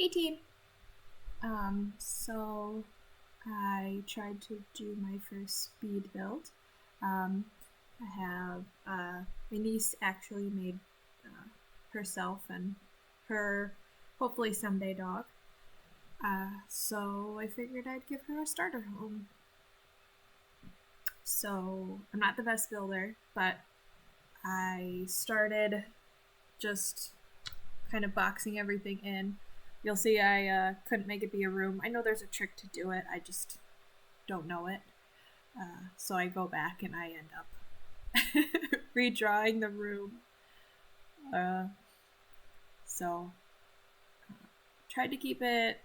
18. So I tried to do my first speed build. I have my niece actually made herself and her hopefully someday dog. So I figured I'd give her a starter home. So I'm not the best builder, but I started just kind of boxing everything in. You'll see I couldn't make it be a room. I know there's a trick to do it, I just don't know it. So I go back and I end up redrawing the room. So tried to keep it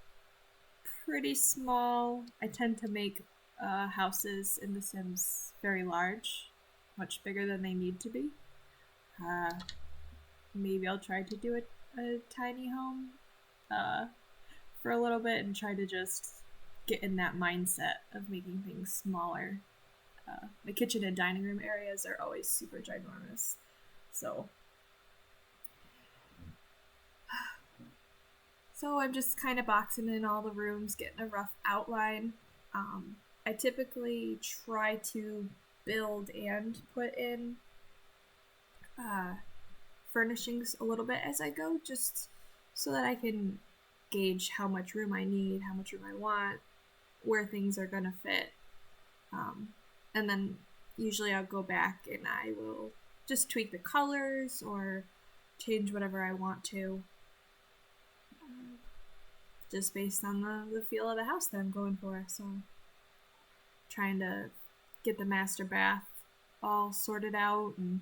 pretty small. I tend to make houses in The Sims very large, much bigger than they need to be. Maybe I'll try to do a tiny home for a little bit and try to just get in that mindset of making things smaller. The kitchen and dining room areas are always super ginormous. So I'm just kind of boxing in all the rooms, getting a rough outline. I typically try to build and put in furnishings a little bit as I go, just so that I can gauge how much room I need, how much room I want, where things are gonna fit. And then usually I'll go back and I will just tweak the colors or change whatever I want to, just based on the feel of the house that I'm going for. So trying to get the master bath all sorted out, and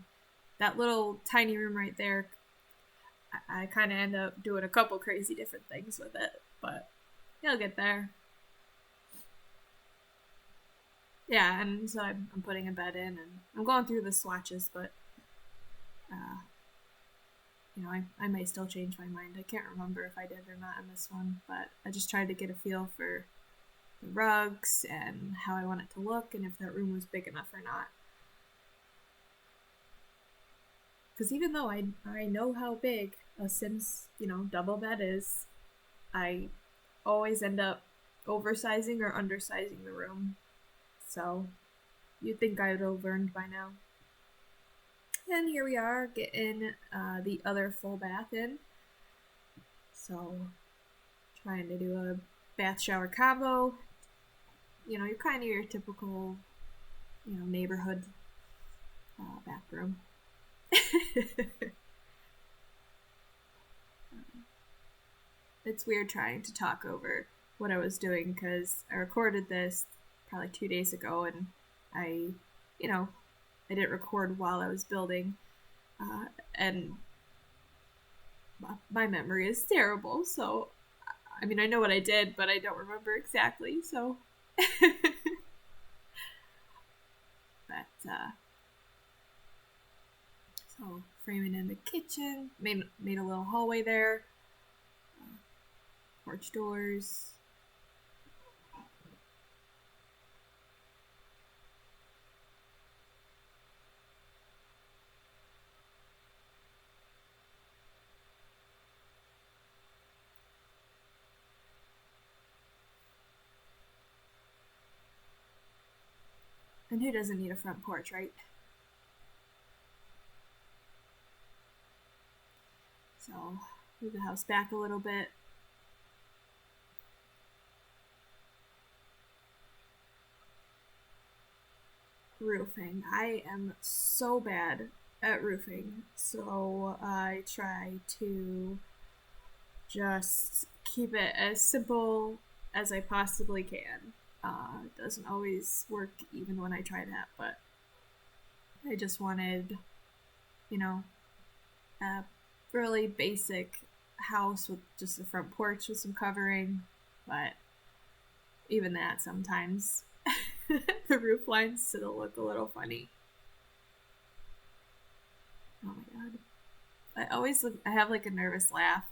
that little tiny room right there, I kind of end up doing a couple crazy different things with it, but you'll get there. Yeah, and so I'm putting a bed in, and I'm going through the swatches, but I may still change my mind. I can't remember if I did or not in this one, but I just tried to get a feel for the rugs and how I want it to look, and if that room was big enough or not. Because even though I know how big a Sims, double bed is, I always end up oversizing or undersizing the room. So you'd think I would have learned by now. And here we are getting the other full bath in. So trying to do a bath shower combo. You're kind of your typical, neighborhood bathroom. It's weird trying to talk over what I was doing because I recorded this probably 2 days ago, and I didn't record while I was building, and my memory is terrible, so I know what I did, but I don't remember exactly, so but so framing in the kitchen, made a little hallway there, porch doors. And who doesn't need a front porch, right? So move the house back a little bit. Roofing. I am so bad at roofing, so I try to just keep it as simple as I possibly can. It doesn't always work even when I try that, but I just wanted, a really basic house with just a front porch with some covering, but even that sometimes the roof lines still look a little funny. Oh my god. I have like a nervous laugh,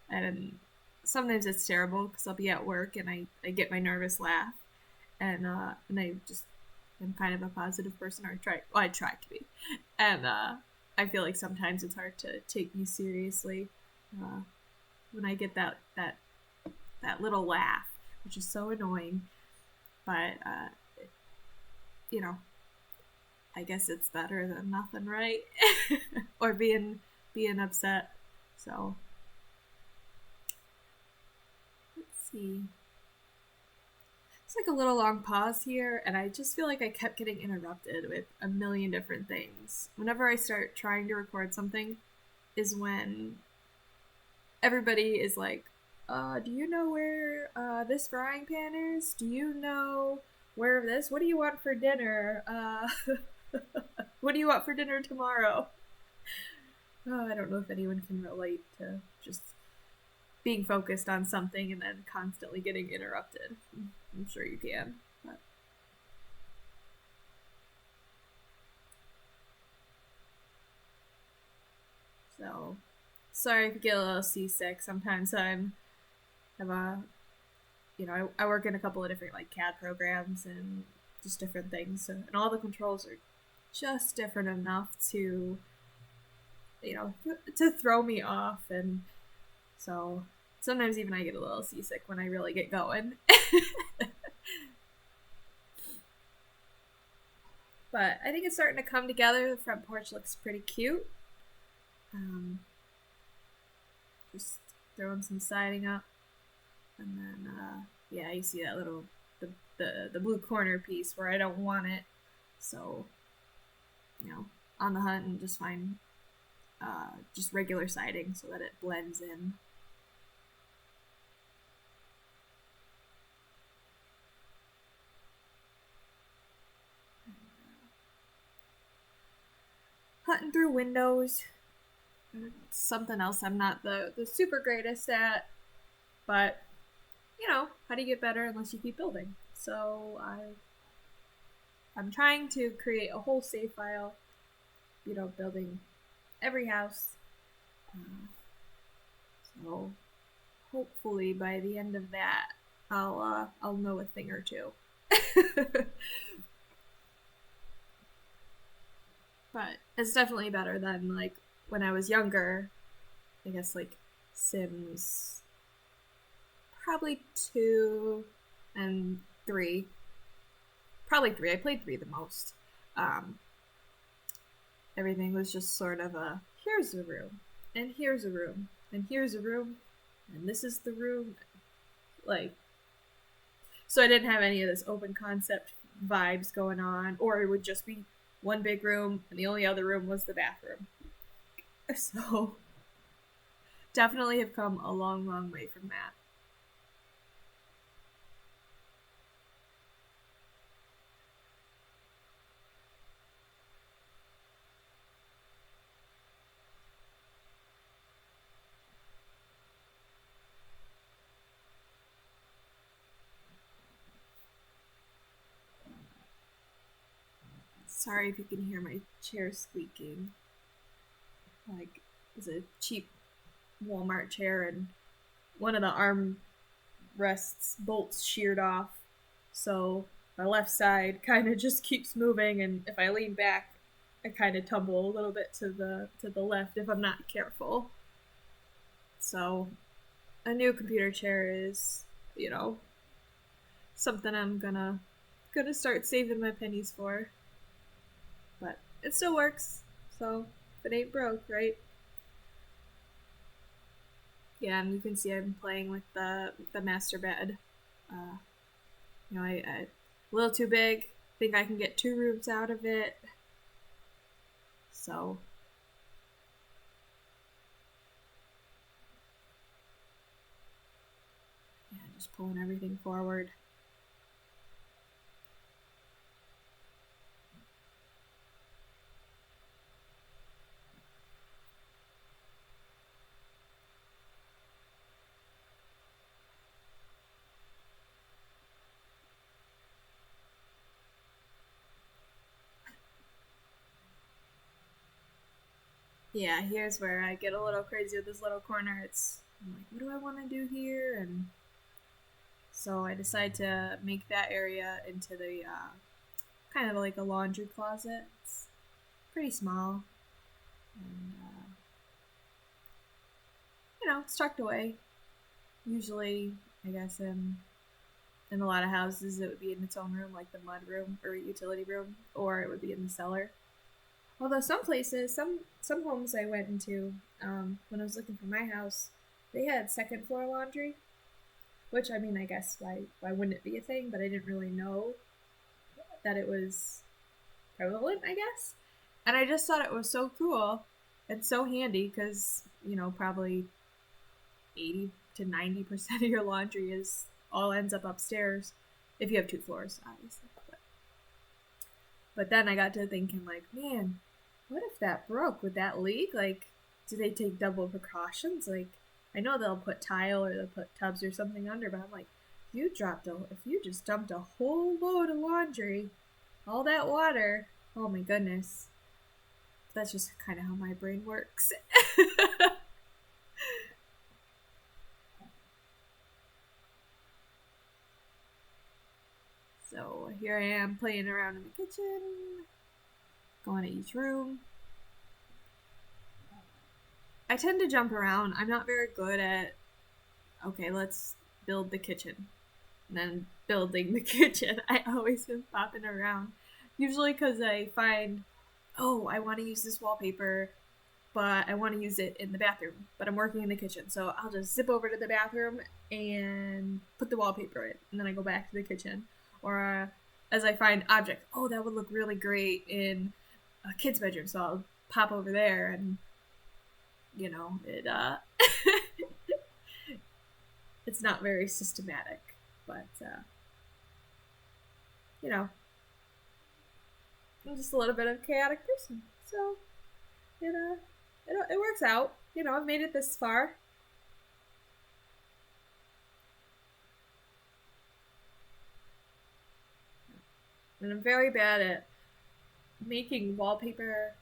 and sometimes it's terrible because I'll be at work and I get my nervous laugh, and I just am kind of a positive person, or I try to be, and I feel like sometimes it's hard to take me seriously when I get that that little laugh, which is so annoying. But you know, I guess it's better than nothing, right? Or being upset. So let's see. It's like a little long pause here, and I just feel like I kept getting interrupted with a million different things. Whenever I start trying to record something, is when everybody is like, do you know where this frying pan is? Do you know where this? What do you want for dinner? What do you want for dinner tomorrow? I don't know if anyone can relate to just being focused on something and then constantly getting interrupted. I'm sure you can. But. So, sorry if you get a little seasick. Sometimes I'm have a, I work in a couple of different like CAD programs and just different things, so, and all the controls are just different enough to, to throw me off, and so sometimes even I get a little seasick when I really get going. But I think it's starting to come together. The front porch looks pretty cute. Just throwing some siding up, and then yeah, you see that little the blue corner piece where I don't want it, so on the hunt and just find just regular siding so that it blends in. Hunting through windows. Something else I'm not the super greatest at, but how do you get better unless you keep building? So I'm trying to create a whole save file, building every house. So hopefully by the end of that, I'll know a thing or two. But it's definitely better than like when I was younger. I guess like Sims probably 2 and 3. Probably 3. I played 3 the most. Everything was just sort of a, here's a room, and here's a room, and here's a room, and this is the room. Like, so I didn't have any of this open concept vibes going on, or it would just be one big room, and the only other room was the bathroom. So, definitely have come a long, long way from that. Sorry if you can hear my chair squeaking. Like, it's a cheap Walmart chair, and one of the arm rests bolts sheared off, so my left side kind of just keeps moving, and if I lean back, I kind of tumble a little bit to the left if I'm not careful. So a new computer chair is, something I'm gonna start saving my pennies for. But it still works, so if it ain't broke, right? Yeah, and you can see I'm playing with the master bed. I a little too big. Think I can get 2 rooms out of it. So yeah, just pulling everything forward. Yeah, here's where I get a little crazy with this little corner. I'm like, what do I want to do here? And so I decide to make that area into the kind of like a laundry closet. It's pretty small, and it's tucked away. Usually, I guess in a lot of houses it would be in its own room, like the mud room or utility room, or it would be in the cellar. Although some places, some homes I went into when I was looking for my house, they had second floor laundry, which I mean, I guess why wouldn't it be a thing? But I didn't really know that it was prevalent, I guess. And I just thought it was so cool and so handy because probably 80 to 90% of your laundry is all ends up upstairs if you have 2 floors, obviously. But then I got to thinking, like, man, what if that broke? Would that leak? Like, do they take double precautions? Like, I know they'll put tile or they'll put tubs or something under, but I'm like, if you just dumped a whole load of laundry, all that water, oh my goodness. That's just kind of how my brain works. So here I am playing around in the kitchen, going to each room. I tend to jump around. I'm not very good at, okay, let's build the kitchen. And then building the kitchen. I always am popping around. Usually because I find, oh, I want to use this wallpaper, but I want to use it in the bathroom. But I'm working in the kitchen. So I'll just zip over to the bathroom and put the wallpaper in. And then I go back to the kitchen. Or as I find objects, oh, that would look really great in a kid's bedroom. So I'll pop over there and it's not very systematic, but I'm just a little bit of a chaotic person, so it works out. I've made it this far. And I'm very bad at making wallpaper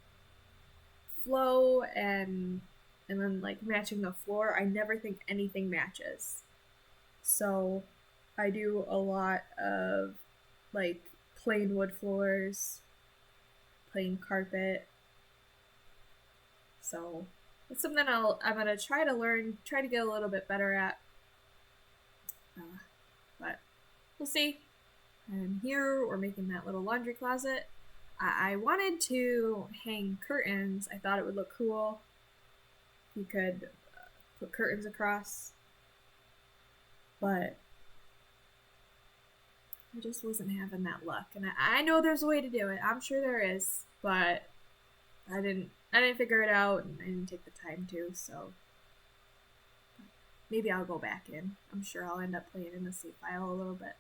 flow and then like matching the floor. I never think anything matches. So I do a lot of like plain wood floors, plain carpet. So it's something I'm gonna try to get a little bit better at. But we'll see. And here we're making that little laundry closet. I wanted to hang curtains. I thought it would look cool. You could put curtains across. But I just wasn't having that luck. And I know there's a way to do it. I'm sure there is. But I didn't figure it out, and I didn't take the time to, so maybe I'll go back in. I'm sure I'll end up playing in the save file a little bit.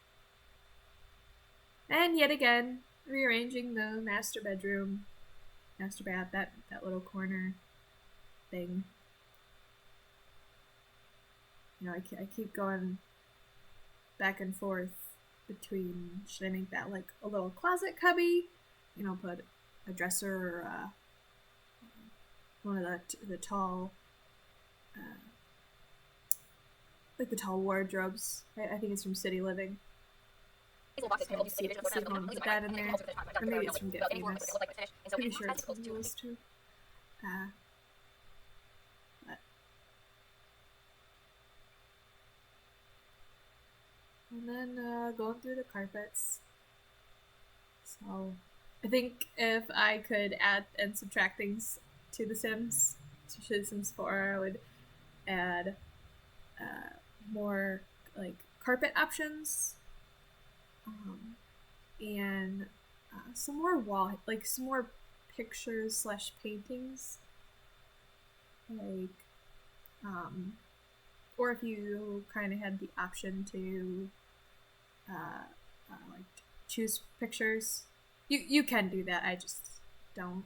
And yet again, rearranging the master bath, that little corner thing. I keep going back and forth between, should I make that like a little closet cubby? Put a dresser or one of the tall, like the tall wardrobes. I think it's from City Living. Put that in there, or maybe it's from Get Famous. Pretty sure it's from those two. And then going through the carpets. So I think if I could add and subtract things to The Sims, especially The Sims 4, I would add more like carpet options, and some more some more pictures / paintings, like or if you kind of had the option to like choose pictures, you can do that. I just don't.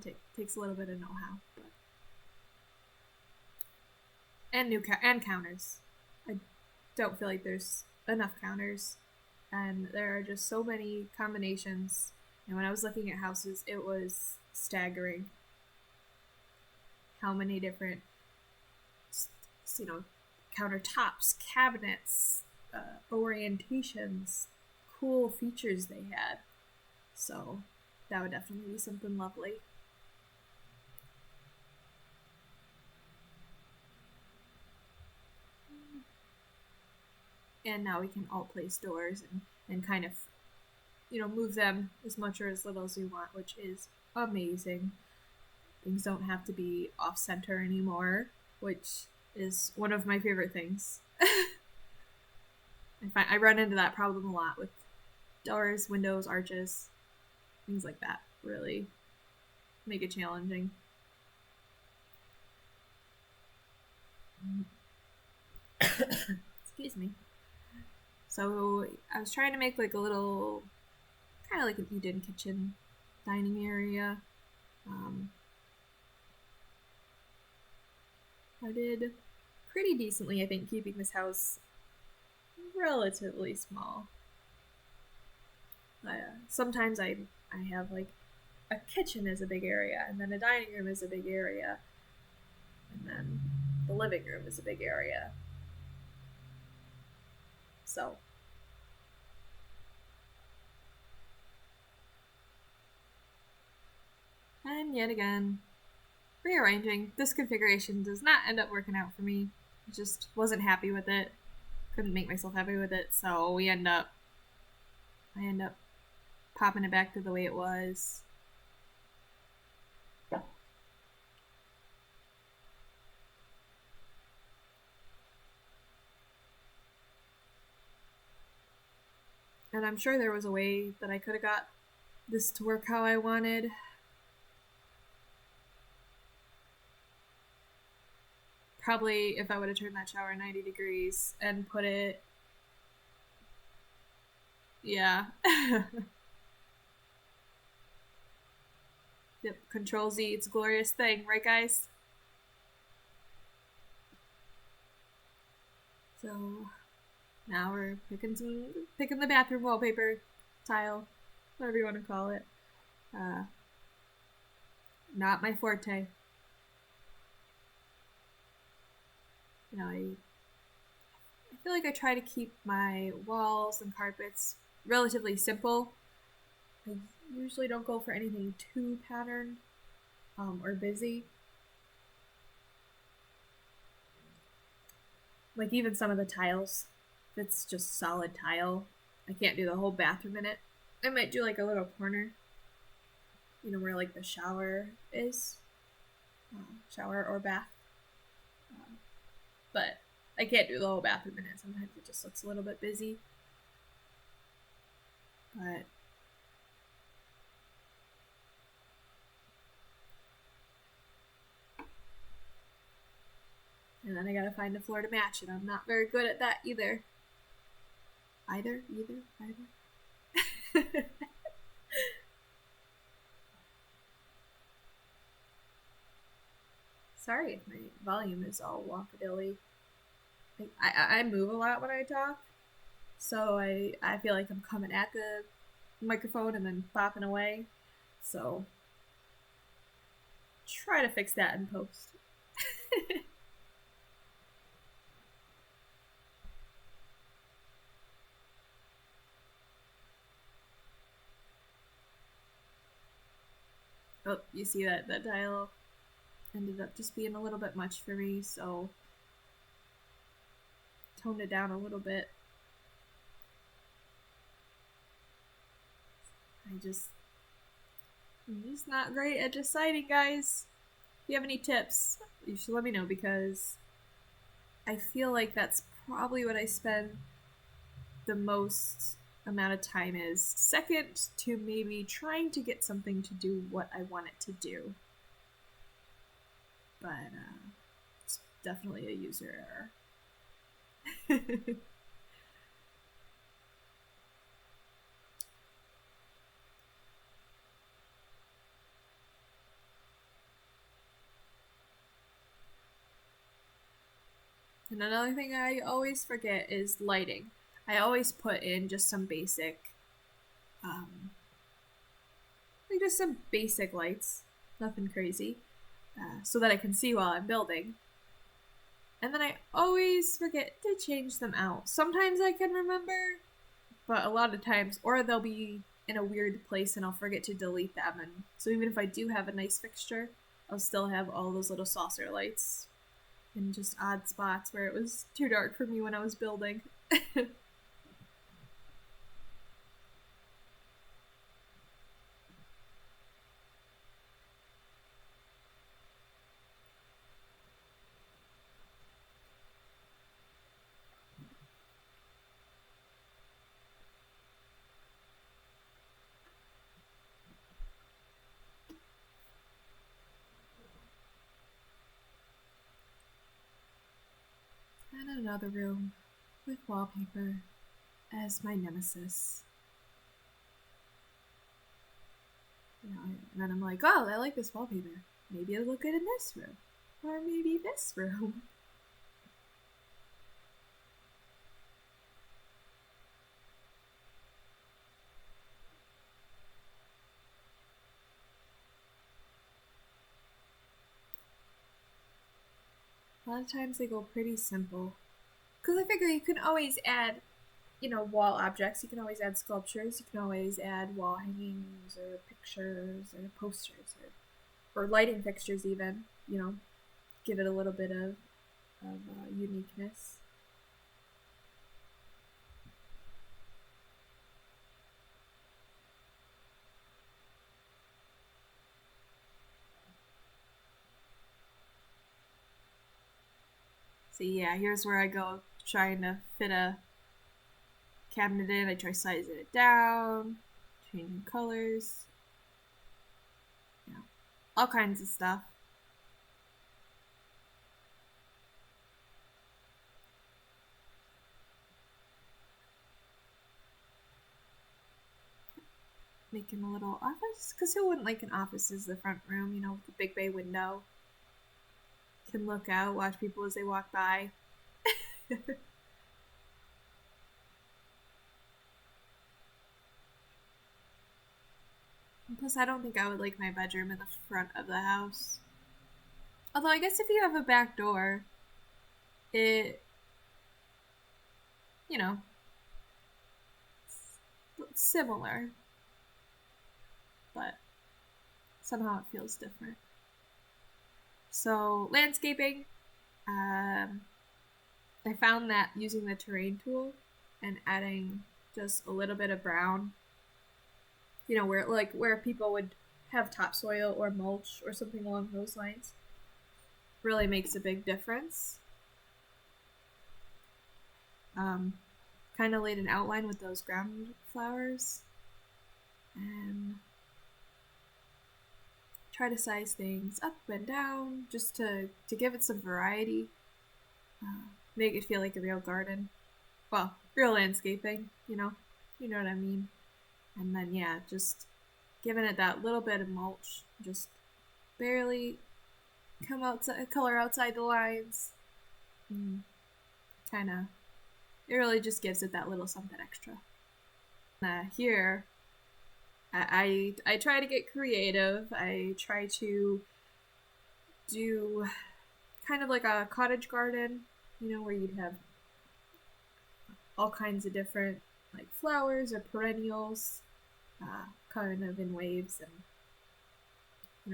It takes a little bit of know-how, but and counters. I don't feel like there's enough counters, and there are just so many combinations. And when I was looking at houses, it was staggering how many different countertops, cabinets, orientations, cool features they had. So that would definitely be something lovely. and now we can all place doors and kind of, move them as much or as little as we want, which is amazing. Things don't have to be off center anymore, which is one of my favorite things. I run into that problem a lot with doors, windows, arches, things like that. Really make it challenging. Excuse me. So I was trying to make like a little, kind of like an eat-in kitchen dining area. I did pretty decently, I think, keeping this house relatively small. Sometimes I have like a kitchen is a big area, and then a dining room is a big area, and then the living room is a big area. So and yet again, rearranging. This configuration does not end up working out for me. Just wasn't happy with it. Couldn't make myself happy with it, so I end up popping it back to the way it was. And I'm sure there was a way that I could have got this to work how I wanted. Probably if I would have turned that shower 90 degrees and put it... Yeah. Yep, Control Z, it's a glorious thing, right guys? So now we're picking the bathroom wallpaper, tile, whatever you want to call it. Not my forte. I feel like I try to keep my walls and carpets relatively simple. I usually don't go for anything too patterned or busy. Like even some of the tiles, if it's just solid tile, I can't do the whole bathroom in it. I might do like a little corner, where like the shower is, shower or bath. But I can't do the whole bathroom in it. Sometimes it just looks a little bit busy. But and then I gotta find a floor to match, and I'm not very good at that either. Either. Sorry if my volume is all wonkadilly. I move a lot when I talk, so I feel like I'm coming at the microphone and then popping away. So try to fix that in post. Oh, you see that dial ended up just being a little bit much for me, so toned it down a little bit. I'm just not great at deciding, guys. If you have any tips, you should let me know, because I feel like that's probably what I spend the most amount of time is. Second to maybe trying to get something to do what I want it to do. But it's definitely a user error. And another thing I always forget is lighting. I always put in just some basic, just some basic lights, nothing crazy, so that I can see while I'm building. And then I always forget to change them out. Sometimes I can remember, but a lot of times, or they'll be in a weird place and I'll forget to delete them. And so even if I do have a nice fixture, I'll still have all those little saucer lights. in just odd spots where it was too dark for me when I was building. And another room with wallpaper as my nemesis. And then I'm like, oh, I like this wallpaper. Maybe it'll look good in this room. Or maybe this room. A lot of times they go pretty simple. Because I figure you can always add, wall objects. You can always add sculptures. You can always add wall hangings or pictures or posters or lighting fixtures even, give it a little bit of uniqueness. So yeah, here's where I go trying to fit a cabinet in. I try sizing it down, changing colors, all kinds of stuff. Making a little office, because who wouldn't like an office as the front room, with the big bay window. Can look out, watch people as they walk by. Plus, I don't think I would like my bedroom in the front of the house. Although, I guess if you have a back door, it's similar. But somehow it feels different. So, landscaping, I found that using the terrain tool and adding just a little bit of brown, where people would have topsoil or mulch or something along those lines, really makes a big difference. Kind of laid an outline with those ground flowers and try to size things up and down just to give it some variety, make it feel like a real garden. Well, real landscaping, you know what I mean. And then yeah, just giving it that little bit of mulch, just barely color outside the lines. Kind of, it really just gives it that little something extra. Here, I try to get creative. I try to do kind of like a cottage garden, where you'd have all kinds of different like flowers or perennials, kind of in waves, and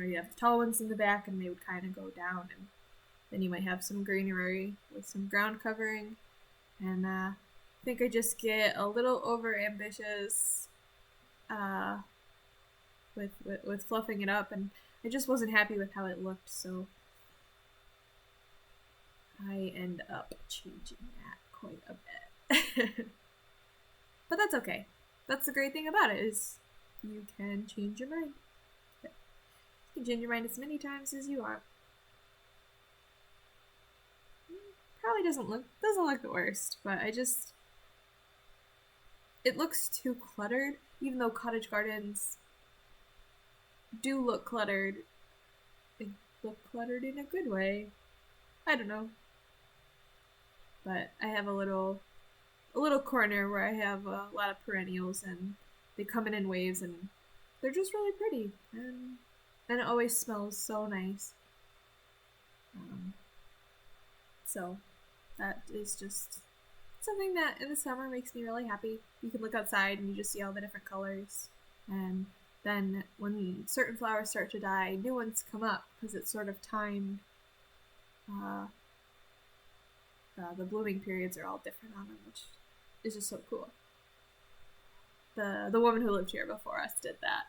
you have the tall ones in the back, and they would kind of go down, and then you might have some greenery with some ground covering, and I think I just get a little over ambitious with fluffing it up, and I just wasn't happy with how it looked, so I end up changing that quite a bit. But that's okay. That's the great thing about it, is you can change your mind. You can change your mind as many times as you want. Probably doesn't look the worst, but it looks too cluttered, even though cottage gardens do look cluttered. They look cluttered in a good way. I don't know. But I have a little corner where I have a lot of perennials, and they come in waves, and they're just really pretty, and it always smells so nice. So that is just something that in the summer makes me really happy. You can look outside and you just see all the different colors, and then when certain flowers start to die, new ones come up because it's sort of timed the blooming periods are all different on them, which is just so cool. The woman who lived here before us did that.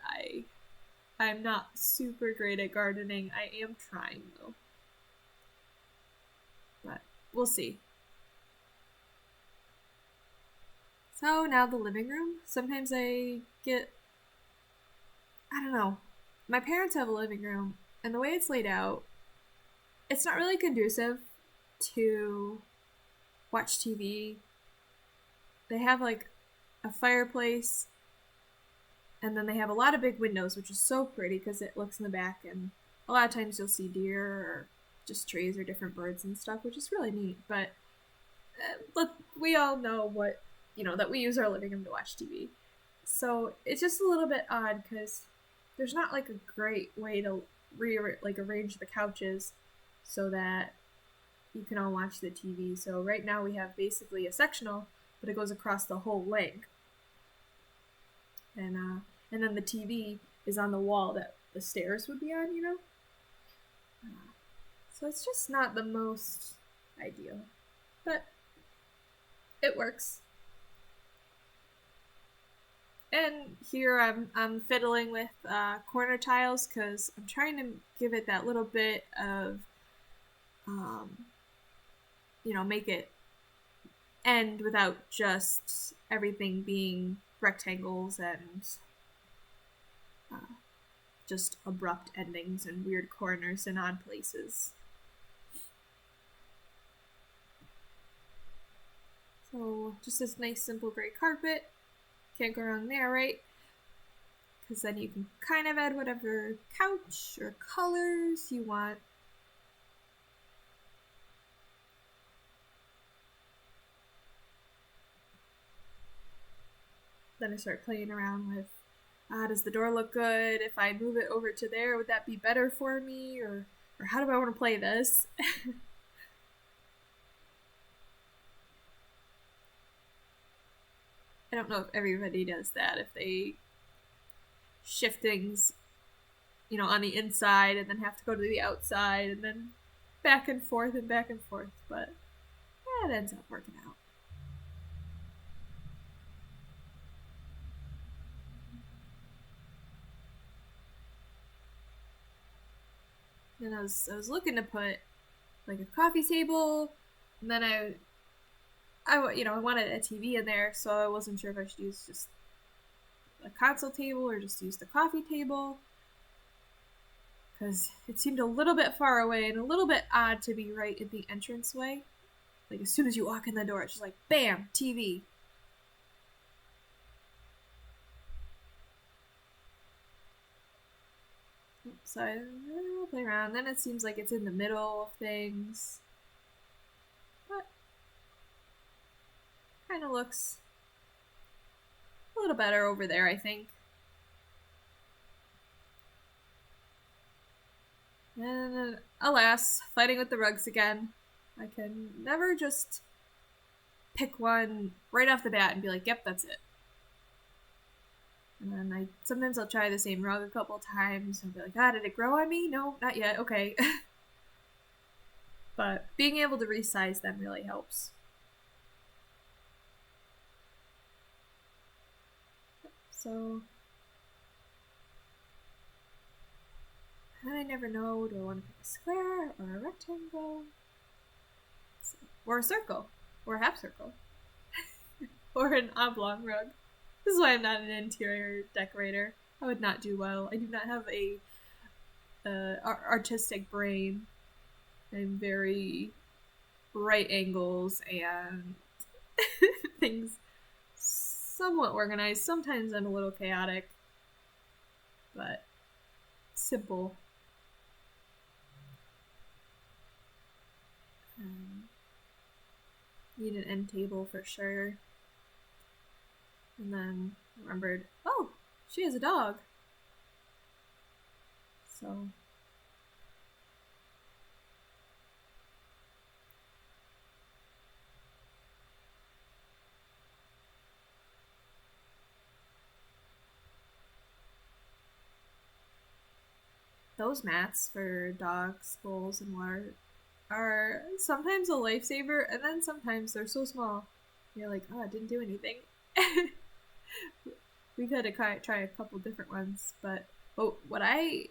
I'm not super great at gardening. I am trying though, but we'll see. So now the living room. Sometimes I don't know. My parents have a living room, and the way it's laid out, it's not really conducive to watch TV. They have like a fireplace, and then they have a lot of big windows, which is so pretty because it looks in the back, and a lot of times you'll see deer or just trees or different birds and stuff, which is really neat. But look, we all know that we use our living room to watch TV. So it's just a little bit odd because there's not like a great way to arrange the couches so that you can all watch the TV. So right now we have basically a sectional, but it goes across the whole length. And then the TV is on the wall that the stairs would be on. So it's just not the most ideal, but it works. And here I'm fiddling with corner tiles because I'm trying to give it that little bit of, make it end without just everything being rectangles and just abrupt endings and weird corners and odd places. So just this nice simple gray carpet. Can't go wrong there, right? Because then you can kind of add whatever couch or colors you want. Then I start playing around with, does the door look good? If I move it over to there, would that be better for me? Or how do I want to play this? I don't know if everybody does that, if they shift things, on the inside and then have to go to the outside and then back and forth, but it ends up working out. And I was looking to put like a coffee table, and then I wanted a TV in there, so I wasn't sure if I should use just a console table or just use the coffee table, because it seemed a little bit far away and a little bit odd to be right in the entranceway. Like as soon as you walk in the door, it's just like bam, TV. So I play around. Then it seems like it's in the middle of things, but kind of looks a little better over there, I think. And alas, fighting with the rugs again. I can never just pick one right off the bat and be like, yep, that's it. And then sometimes I'll try the same rug a couple times and be like, did it grow on me? No, not yet. Okay. But being able to resize them really helps. So I never know, do I want to pick a square or a rectangle? Or a circle. Or a half circle. Or an oblong rug. This is why I'm not an interior decorator. I would not do well. I do not have a artistic brain. I'm very right angles and things somewhat organized. Sometimes I'm a little chaotic, but simple. Need an end table for sure. And then remembered, oh, she has a dog. So those mats for dogs, bowls, and water are sometimes a lifesaver, and then sometimes they're so small. You're like, oh, it didn't do anything. We've had to try a couple different ones, but what I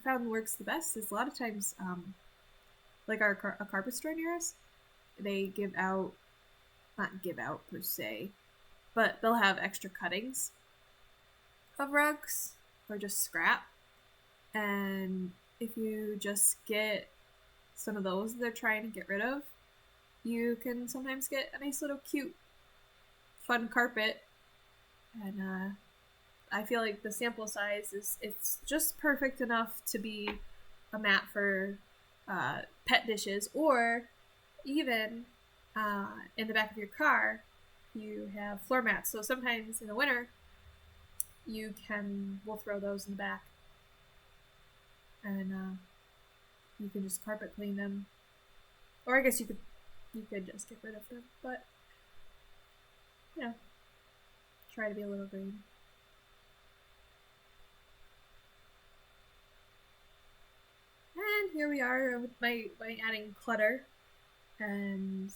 found works the best is a lot of times, like a carpet store near us, they give out, not give out per se, but they'll have extra cuttings of rugs or just scrap. And if you just get some of those they're trying to get rid of, you can sometimes get a nice little cute, fun carpet. And I feel like the sample size it's just perfect enough to be a mat for pet dishes, or even in the back of your car, you have floor mats. So sometimes in the winter, we'll throw those in the back, and you can just carpet clean them, or I guess you could just get rid of them, but try to be a little green. And here we are with my adding clutter, and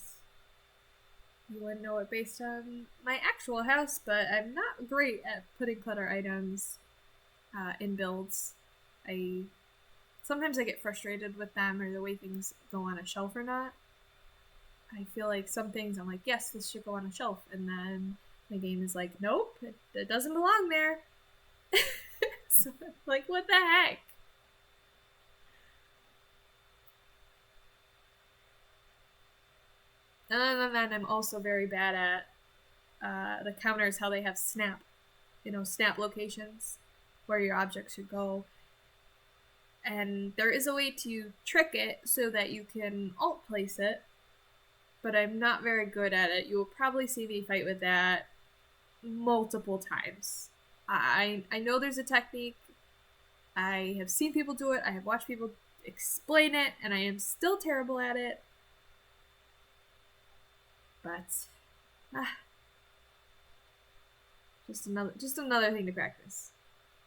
you wouldn't know it based on my actual house, but I'm not great at putting clutter items in builds. Sometimes I get frustrated with them or the way things go on a shelf or not. I feel like some things I'm like, yes, this should go on a shelf, and then the game is like, nope, it doesn't belong there. So, like, what the heck? And then I'm also very bad at the counters, how they have snap locations where your objects should go. And there is a way to trick it so that you can alt place it, but I'm not very good at it. You will probably see me fight with that multiple times. I know there's a technique. I have seen people do it. I have watched people explain it, and I am still terrible at it. But just another thing to practice.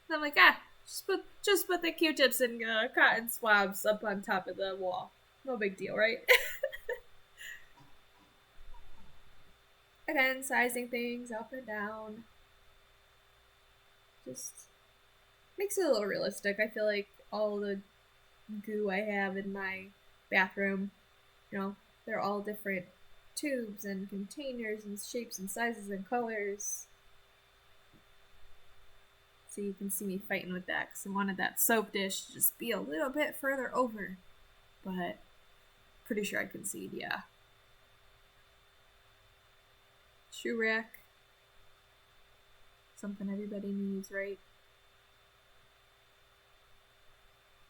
And I'm like, just put the Q-tips and cotton swabs up on top of the wall. No big deal, right? Again, sizing things up and down just makes it a little realistic. I feel like all the goo I have in my bathroom, they're all different tubes and containers and shapes and sizes and colors. So you can see me fighting with that because I wanted that soap dish to just be a little bit further over. But pretty sure I concede, yeah. Shoe rack. Something everybody needs, right?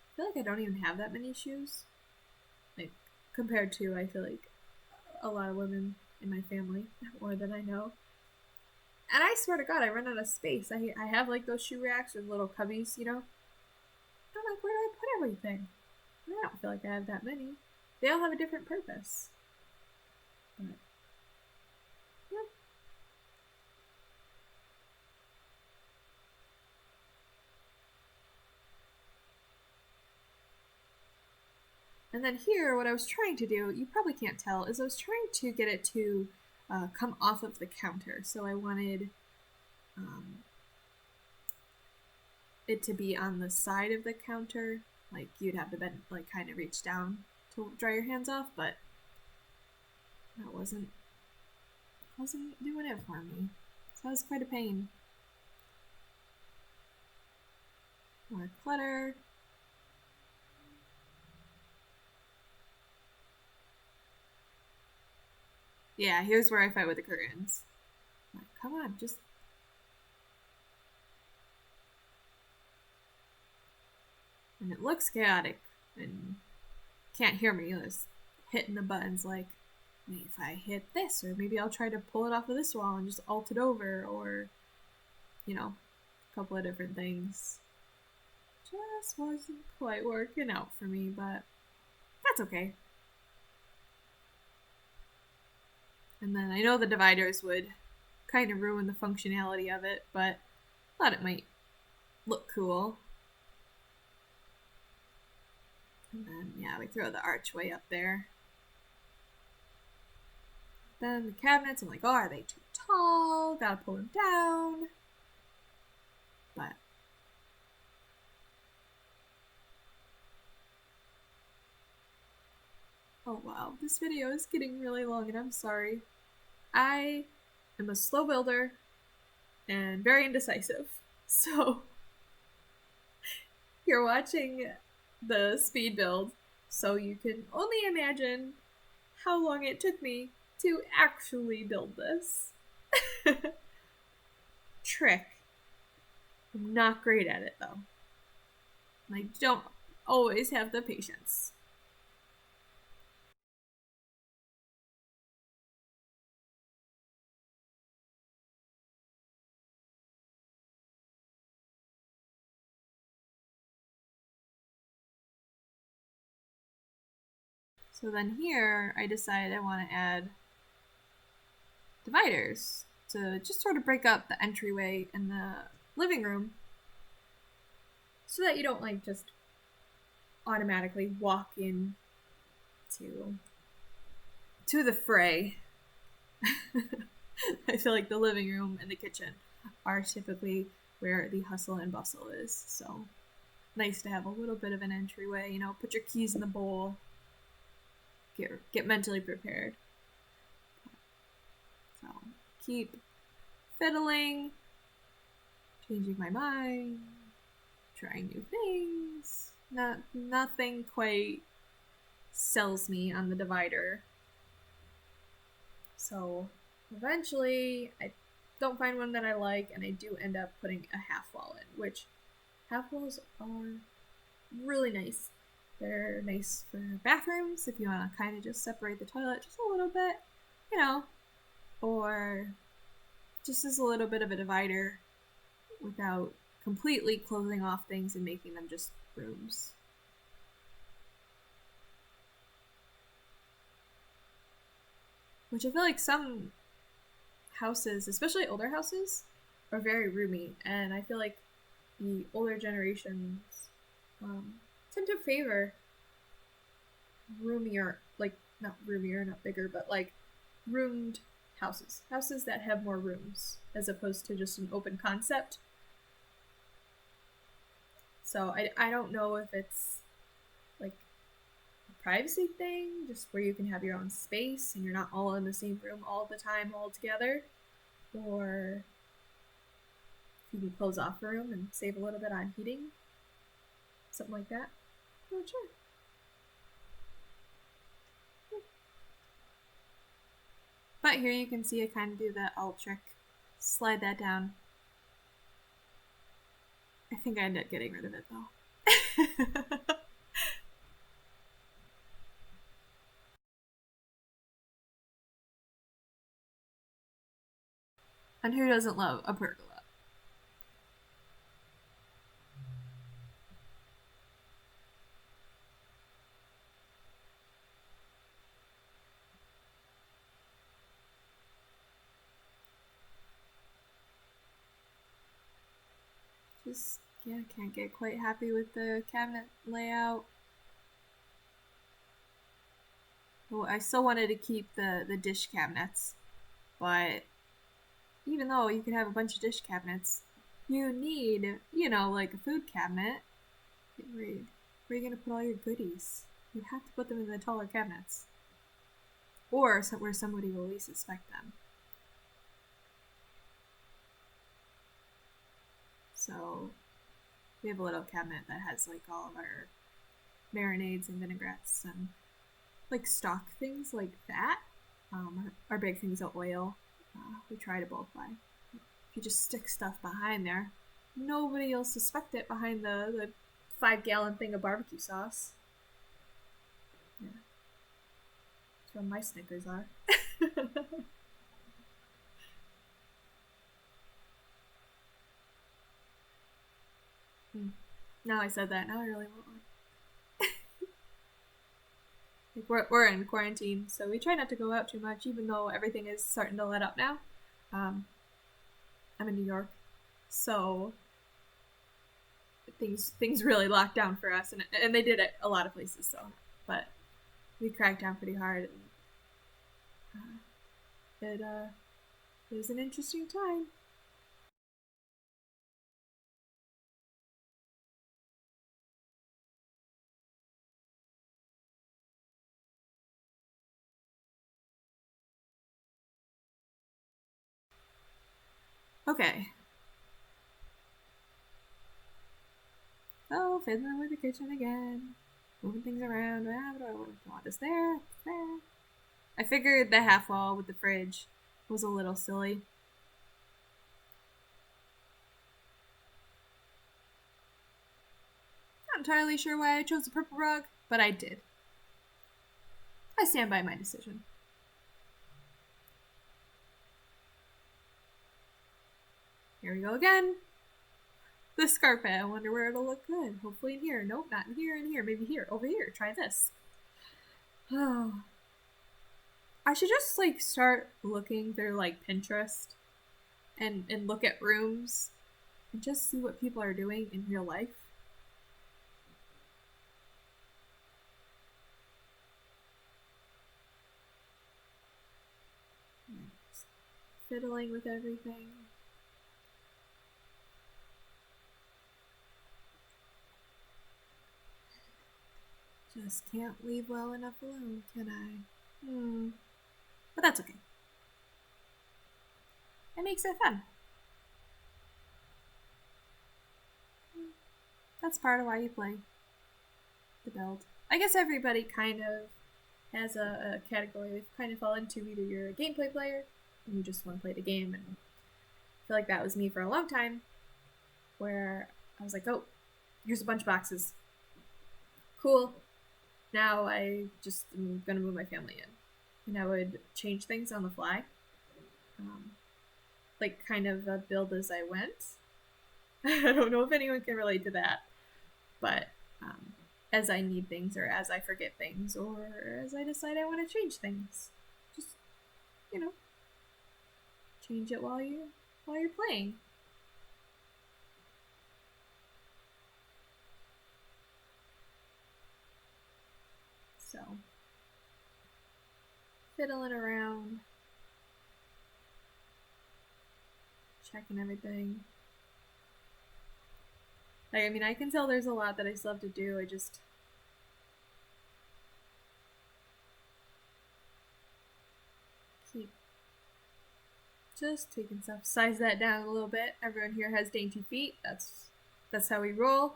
I feel like I don't even have that many shoes. Like, compared to, I feel like, a lot of women in my family, more than I know. And I swear to God, I run out of space. I have, like, those shoe racks with little cubbies, I'm like, where do I put everything? I don't feel like I have that many. They all have a different purpose. But, yeah. And then here, what I was trying to do, you probably can't tell, is I was trying to get it to come off of the counter. So I wanted it to be on the side of the counter. Like, you'd have to bend, like, kind of reach down to dry your hands off, but that wasn't doing it for me. So that was quite a pain. More clutter. Yeah, here's where I fight with the curtains. I'm like, come on, just... And it looks chaotic, and can't hear me. Just hitting the buttons like, wait, if I hit this, or maybe I'll try to pull it off of this wall and just alt it over, or, a couple of different things. Just wasn't quite working out for me, but that's okay. And then I know the dividers would kind of ruin the functionality of it, but I thought it might look cool. And then, yeah, we throw the archway up there. Then the cabinets, I'm like, oh, are they too tall? Gotta pull them down. But oh wow, this video is getting really long and I'm sorry. I am a slow builder and very indecisive. So you're watching the speed build, so you can only imagine how long it took me to actually build this. Trick. I'm not great at it though. I don't always have the patience. So then here, I decided I want to add dividers to just sort of break up the entryway in the living room so that you don't like just automatically walk in to the fray. I feel like the living room and the kitchen are typically where the hustle and bustle is, so nice to have a little bit of an entryway, you know, put your keys in the bowl, get mentally prepared. So keep fiddling, changing my mind, trying new things. Nothing quite sells me on the divider. So eventually I don't find one that I like, and I do end up putting a half wall in, which half walls are really nice. They're nice for bathrooms if you want to kind of just separate the toilet just a little bit, you know, or just as a little bit of a divider without completely closing off things and making them just rooms. Which I feel like some houses, especially older houses, are very roomy, and I feel like the older generations tend to favor roomier, like not roomier, not bigger, but like roomed houses that have more rooms as opposed to just an open concept. So I don't know if it's like a privacy thing, just where you can have your own space and you're not all in the same room all the time all together, or if you can close off a room and save a little bit on heating, something like that. I'm not sure. But here you can see I kind of do that alt trick. Slide that down. I think I ended up getting rid of it though. And who doesn't love a pergola? Just, yeah, can't get quite happy with the cabinet layout. Well, I still wanted to keep the dish cabinets, but even though you can have a bunch of dish cabinets, you need, you know, like a food cabinet. Where are you going to put all your goodies? You have to put them in the taller cabinets. Or where somebody will least suspect them. So we have a little cabinet that has like all of our marinades and vinaigrettes and like stock things like that. Our big things of oil. We try to bulk buy. If you just stick stuff behind there, nobody will suspect it behind the 5-gallon thing of barbecue sauce. Yeah. That's where my Snickers are. Now I said that, now I really want one. Like we're in quarantine, so we try not to go out too much, even though everything is starting to let up now. I'm in New York, so things really locked down for us, and they did it a lot of places. So, but we cracked down pretty hard. And, it was an interesting time. Okay. Oh, fiddling with the kitchen again. Moving things around. What do I want this there? This there. I figured the half wall with the fridge was a little silly. Not entirely sure why I chose the purple rug, but I did. I stand by my decision. Here we go again. This carpet, I wonder where it'll look good. Hopefully in here. Nope, not in here, in here. Maybe here. Over here. Try this. Oh. I should just, like, start looking through, like, Pinterest and look at rooms and just see what people are doing in real life. Fiddling with everything. Just can't leave well enough alone, can I? But that's okay. It makes it fun. That's part of why you play the build. I guess everybody kind of has a category they kind of fall into. Either you're a gameplay player and you just want to play the game, and I feel like that was me for a long time, where I was like, oh, here's a bunch of boxes. Cool. Now I just am gonna move my family in. And I would change things on the fly. Like kind of build as I went. I don't know if anyone can relate to that. But as I need things, or as I forget things, or as I decide I want to change things. Just, change it while you're playing. So, fiddling around, checking everything. Like, I mean, I can tell there's a lot that I still have to do. I just keep just taking stuff. Size that down a little bit. Everyone here has dainty feet. That's how we roll.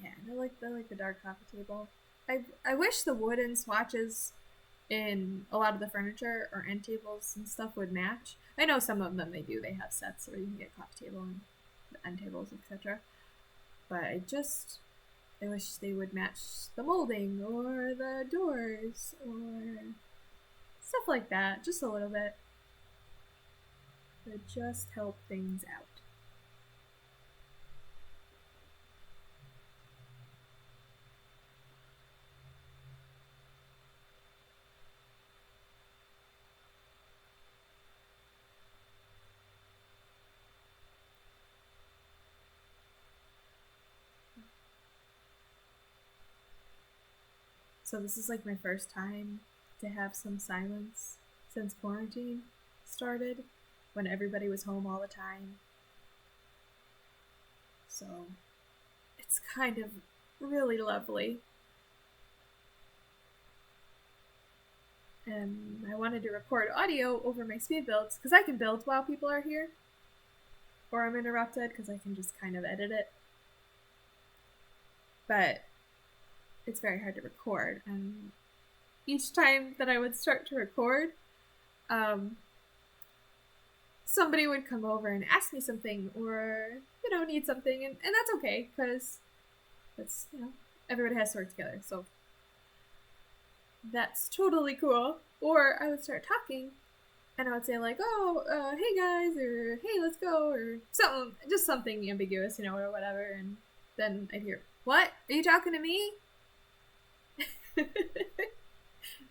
Yeah, I like the dark coffee table. I wish the wooden swatches in a lot of the furniture or end tables and stuff would match. I know some of them they do. They have sets where you can get coffee table and the end tables, etc. But I wish they would match the molding or the doors or stuff like that. Just a little bit. To just help things out. So this is like my first time to have some silence since quarantine started, when everybody was home all the time. So it's kind of really lovely. And I wanted to record audio over my speed builds, because I can build while people are here, or I'm interrupted, because I can just kind of edit it. But it's very hard to record, and each time that I would start to record, somebody would come over and ask me something, or need something, and that's okay, because that's everybody has to work together, so that's totally cool. Or I would start talking, and I would say like, oh, hey guys, or hey, let's go, or something, just something ambiguous, or whatever, and then I'd hear, what? Are you talking to me?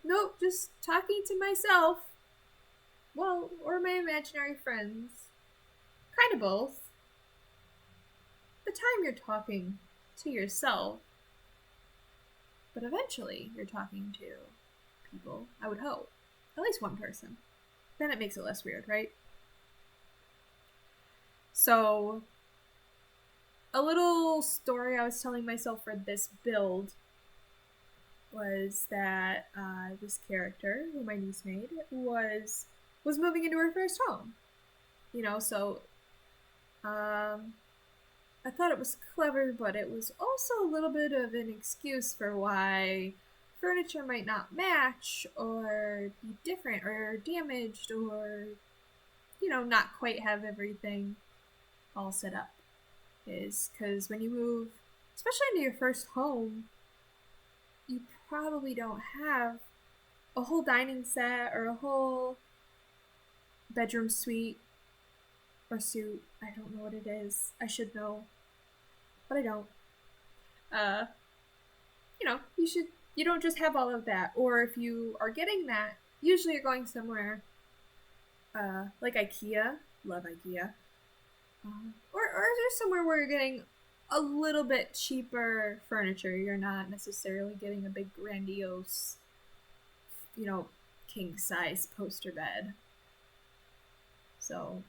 Nope, just talking to myself. Well, or my imaginary friends. Kind of both. The time you're talking to yourself, but eventually you're talking to people, I would hope. At least one person. Then it makes it less weird, right? So, a little story I was telling myself for this build was that this character, who my niece made, was moving into her first home. You know, so I thought it was clever, but it was also a little bit of an excuse for why furniture might not match or be different or damaged or, you know, not quite have everything all set up. Is because when you move, especially into your first home, you probably don't have a whole dining set or a whole bedroom suite or suite. I don't know what it is. I should know, but I don't. Uh, you know, you don't just have all of that. Or if you are getting that, usually you're going somewhere like IKEA. Love IKEA. Or there's somewhere where you're getting a little bit cheaper furniture. You're not necessarily getting a big grandiose, you know, king size poster bed. So,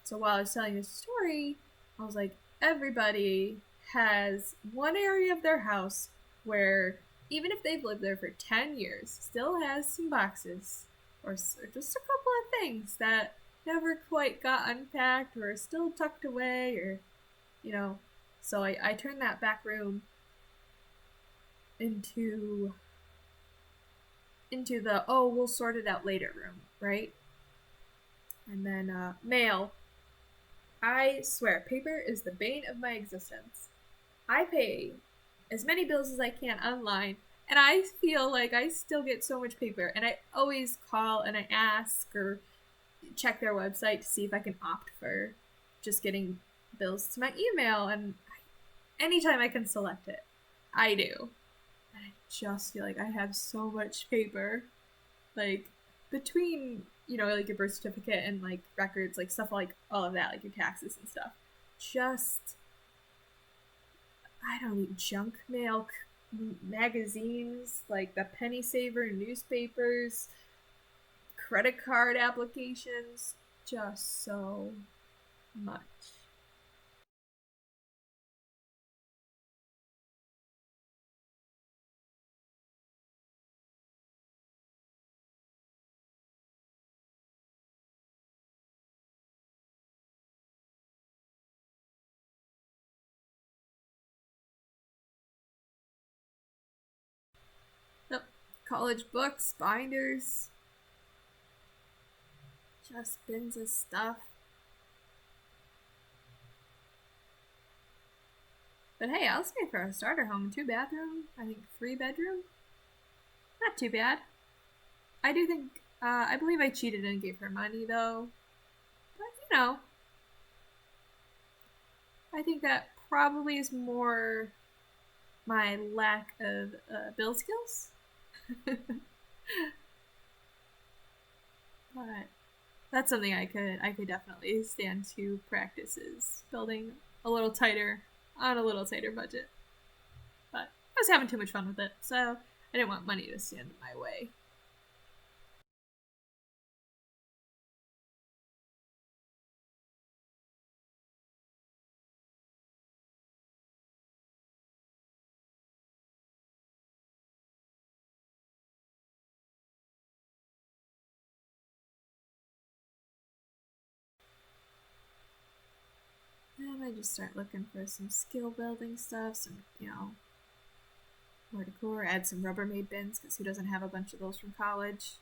so while I was telling this story, I was like, everybody has one area of their house where, even if they've lived there for 10 years, still has some boxes or just a couple of things that never quite got unpacked or are still tucked away, or, you know. So I turned that back room into the, oh, we'll sort it out later room, right? And then mail. I swear, paper is the bane of my existence. I pay as many bills as I can online, and I feel like I still get so much paper. And I always call and I ask or check their website to see if I can opt for just getting bills to my email. And anytime I can select it, I do. And I just feel like I have so much paper. Like, between, you know, like your birth certificate and like records, like stuff like all of that, like your taxes and stuff. Just, I don't need junk mail, magazines, like the penny saver newspapers, credit card applications, just so much. Yep. College books, binders, just bins of stuff. But hey, I'll say for a starter home, 2 bathroom, I think 3 bedroom, not too bad. I do think, I believe I cheated and gave her money though. But, you know, I think that probably is more my lack of build skills. But that's something I could definitely stand to practice, is building a little tighter on a little tighter budget. But I was having too much fun with it, so I didn't want money to stand in my way. And I just start looking for some skill building stuff, some, you know, more decor, add some Rubbermaid bins, because who doesn't have a bunch of those from college?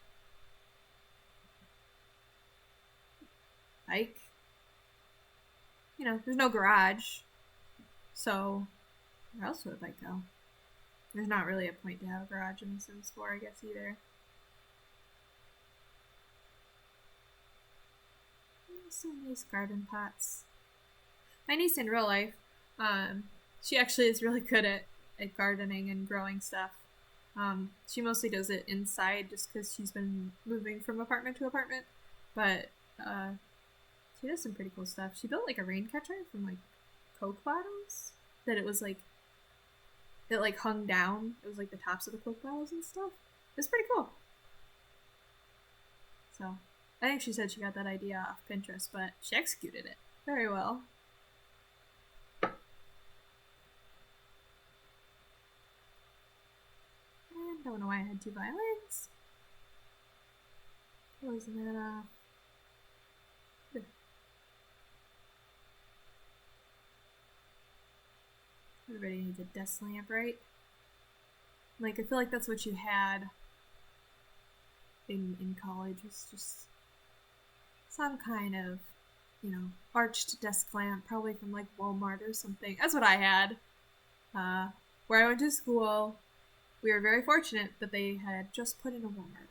Like, you know, there's no garage, so where else would a bike go? There's not really a point to have a garage in The Sims 4, I guess, either. Some nice garden pots. My niece in real life, she actually is really good at gardening and growing stuff. She mostly does it inside just because she's been moving from apartment to apartment. But she does some pretty cool stuff. She built like a rain catcher from like Coke bottles that it was like it like hung down. It was like the tops of the Coke bottles and stuff. It was pretty cool. So I think she said she got that idea off Pinterest, but she executed it very well. And don't know why I had two violins. Closing that off. Everybody needs a desk lamp, right? Like, I feel like that's what you had in college, was just some kind of, arched desk lamp, probably from like Walmart or something. That's what I had. Where I went to school, we were very fortunate that they had just put in a Walmart.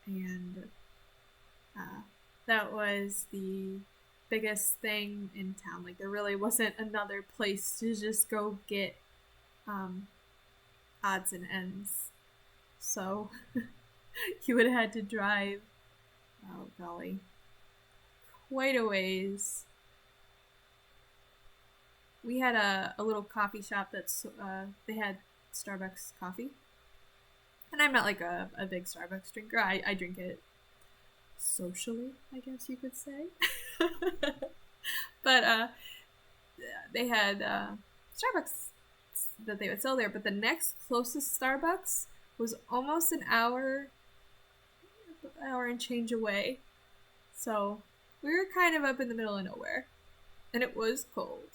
And that was the biggest thing in town. Like, there really wasn't another place to just go get odds and ends. So you would have had to drive, oh golly, quite a ways. We had a little coffee shop that's they had Starbucks coffee, and I'm not like a big Starbucks drinker. I drink it socially, I guess you could say. But they had Starbucks that they would sell there, but the next closest Starbucks was almost an hour and change away. So we were kind of up in the middle of nowhere, and it was cold,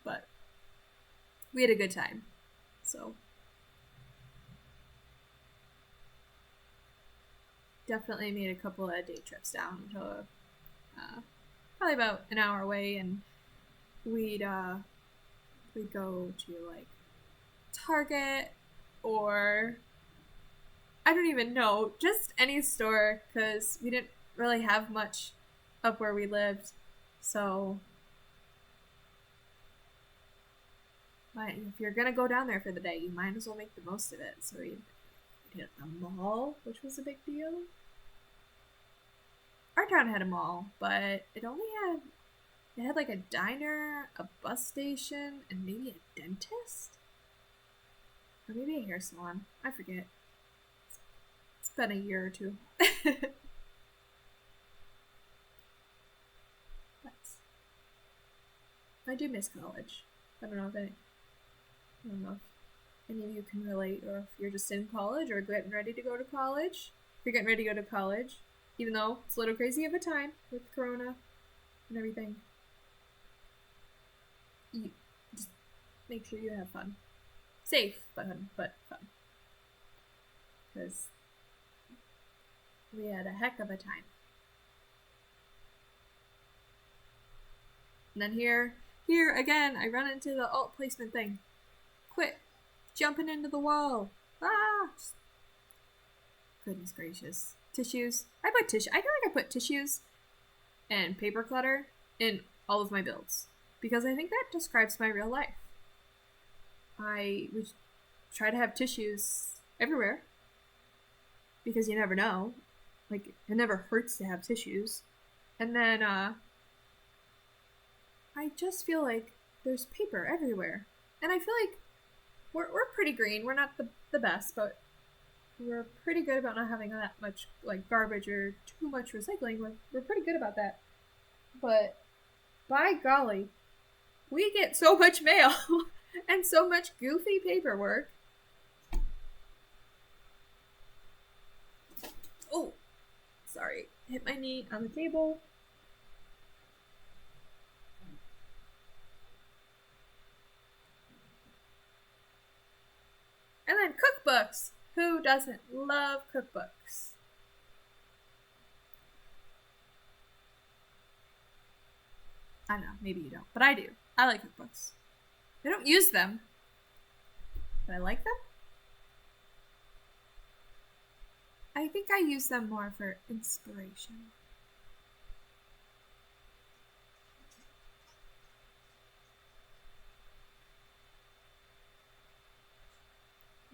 but we had a good time. So definitely made a couple of day trips down to probably about an hour away, and we'd go to like Target, or I don't even know, just any store, because we didn't really have much up where we lived. So if you're gonna go down there for the day, you might as well make the most of it. So we'd hit the mall, which was a big deal. Our town had a mall, but it had like a diner, a bus station, and maybe a dentist? Or maybe a hair salon. I forget. It's been a year or two. But I do miss college. I don't know if any of you can relate, or if you're just in college or getting ready to go to college. If you're getting ready to go to college, even though it's a little crazy of a time with Corona and everything, you just make sure you have fun. Safe, but fun. Because we had a heck of a time. And then here again, I run into the alt placement thing. Quit jumping into the wall. Ah! Goodness gracious. Tissues. I feel like I put tissues and paper clutter in all of my builds, because I think that describes my real life. I would try to have tissues everywhere, because you never know. Like, it never hurts to have tissues. And then I just feel like there's paper everywhere. And I feel like we're pretty green. We're not the best, but we're pretty good about not having that much like garbage or too much recycling. We're pretty good about that. But by golly, we get so much mail and so much goofy paperwork. Oh, sorry. Hit my knee on the table. And then cookbooks. Who doesn't love cookbooks? I don't know, maybe you don't, but I do. I like cookbooks. I don't use them, but I like them. I think I use them more for inspiration.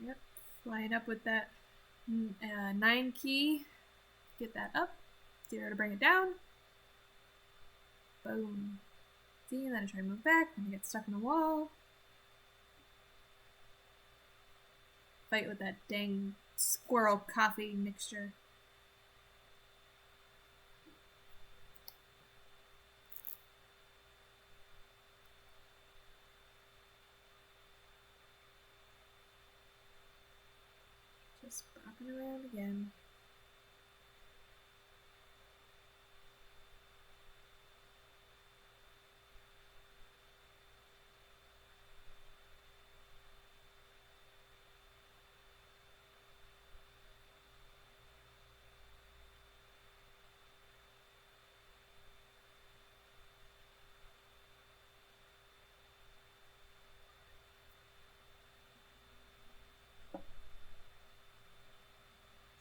Yep. Line up with that 9 key. Get that up. 0 to bring it down. Boom. See, and then I try to move back, and I get stuck in the wall. Fight with that dang squirrel coffee mixture. Just bopping around again.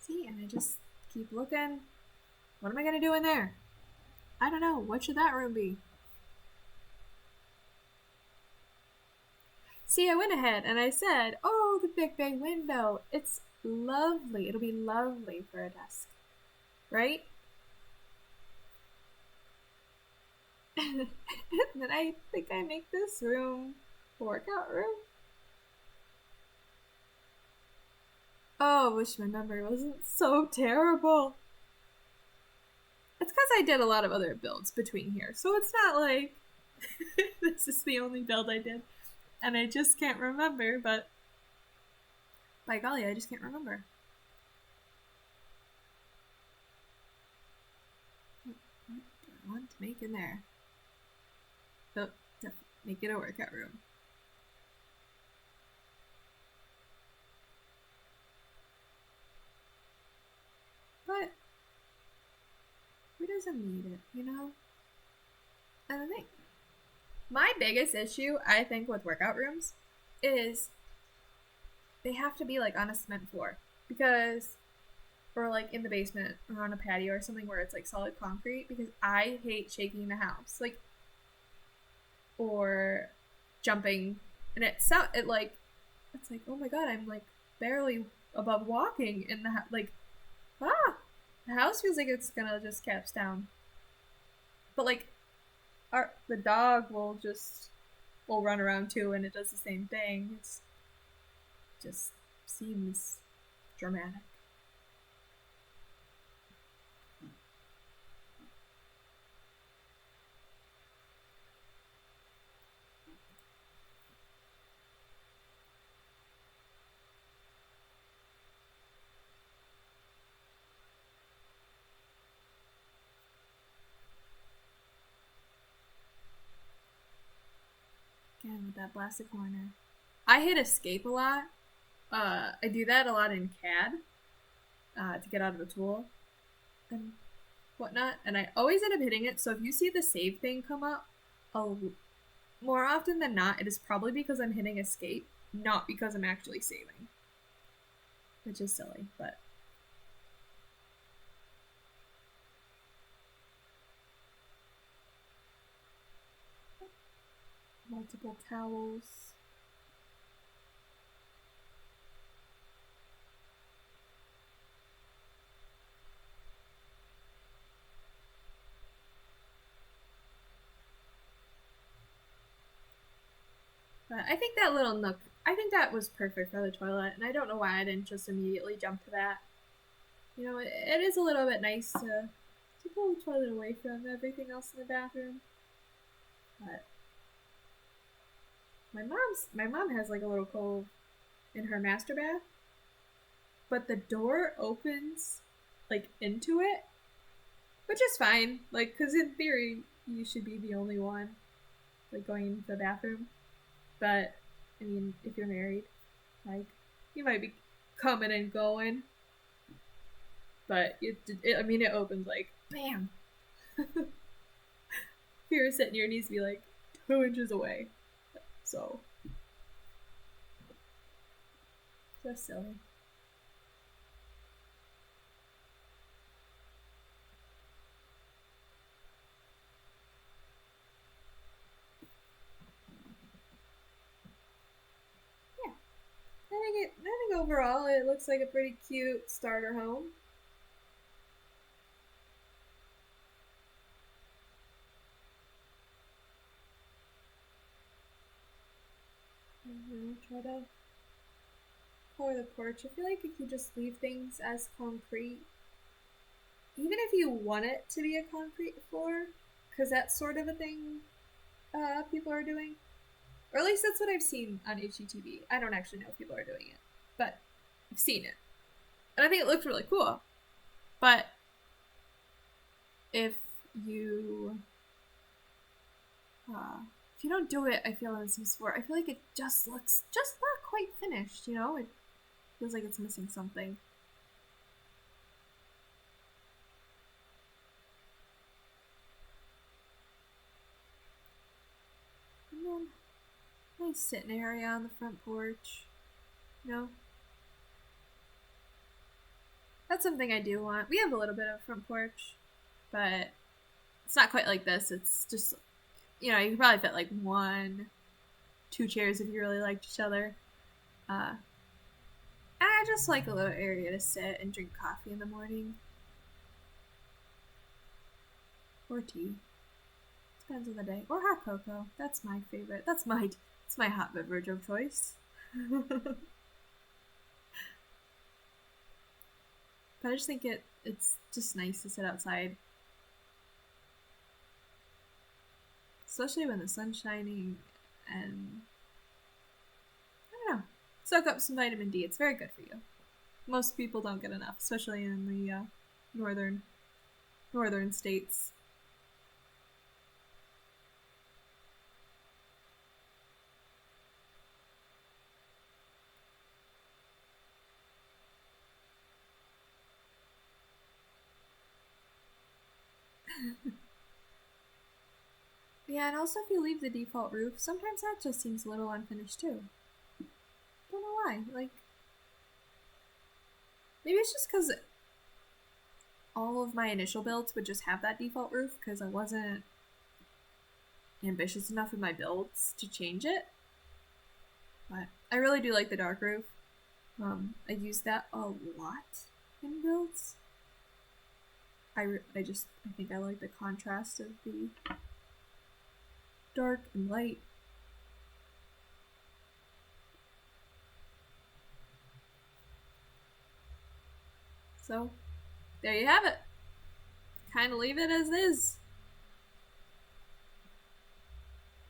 See, and I just keep looking. What am I going to do in there? I don't know. What should that room be? See, I went ahead and I said, oh, the big bay window. It's lovely. It'll be lovely for a desk. Right? And then I think I make this room a workout room. Oh, I wish my memory wasn't so terrible. It's because I did a lot of other builds between here. So it's not like this is the only build I did. And I just can't remember, but by golly, I just can't remember. What do I want to make in there? Oh, to make it a workout room. But who doesn't need it, you know? And I think my biggest issue, I think, with workout rooms is they have to be like on a cement floor, because, or like in the basement or on a patio or something where it's like solid concrete, because I hate shaking the house, like, or jumping, and it's like, oh my god, I'm like barely above walking in the like, the house feels like it's gonna just collapse down. But like, the dog will run around too, and it does the same thing. It just seems dramatic. Again with that blasted corner. I hit escape a lot. I do that a lot in CAD to get out of a tool and whatnot, and I always end up hitting it. So if you see the save thing come up, more often than not, it is probably because I'm hitting escape, not because I'm actually saving, which is silly, but. Multiple towels. But I think that little nook, I think that was perfect for the toilet, and I don't know why I didn't just immediately jump to that. You know, it is a little bit nice to pull the toilet away from everything else in the bathroom. But my mom has like a little cove in her master bath, but the door opens like into it, which is fine. Like, because in theory you should be the only one like going into the bathroom. But I mean, if you're married, like, you might be coming and going. But I mean, it opens like bam. If you're sitting, your needs to be like 2 inches away. So, just silly. Yeah. Then I go overall, it looks like a pretty cute starter home. Try to color the porch. I feel like if you just leave things as concrete, even if you want it to be a concrete floor, because that's sort of a thing people are doing, or at least that's what I've seen on HGTV. I don't actually know if people are doing it, but I've seen it, and I think it looks really cool. But if you if you don't do it, I feel in Sims 4, I feel like it just looks just not quite finished. You know, it feels like it's missing something. And then nice sitting area on the front porch. You know, that's something I do want. We have a little bit of a front porch, but it's not quite like this. It's just, you know, you can probably fit like 1-2 chairs if you really liked each other. I just like a little area to sit and drink coffee in the morning. Or tea. Depends on the day. Or hot cocoa. That's my favorite. That's my hot beverage of choice. But I just think it's just nice to sit outside. Especially when the sun's shining and I don't know. Soak up some vitamin D. It's very good for you. Most people don't get enough, especially in the northern states. Yeah, and also if you leave the default roof, sometimes that just seems a little unfinished too. Don't know why. Like, maybe it's just because all of my initial builds would just have that default roof because I wasn't ambitious enough in my builds to change it. But I really do like the dark roof. I use that a lot in builds. I think I like the contrast of the dark and light. So, there you have it. Kind of leave it as is.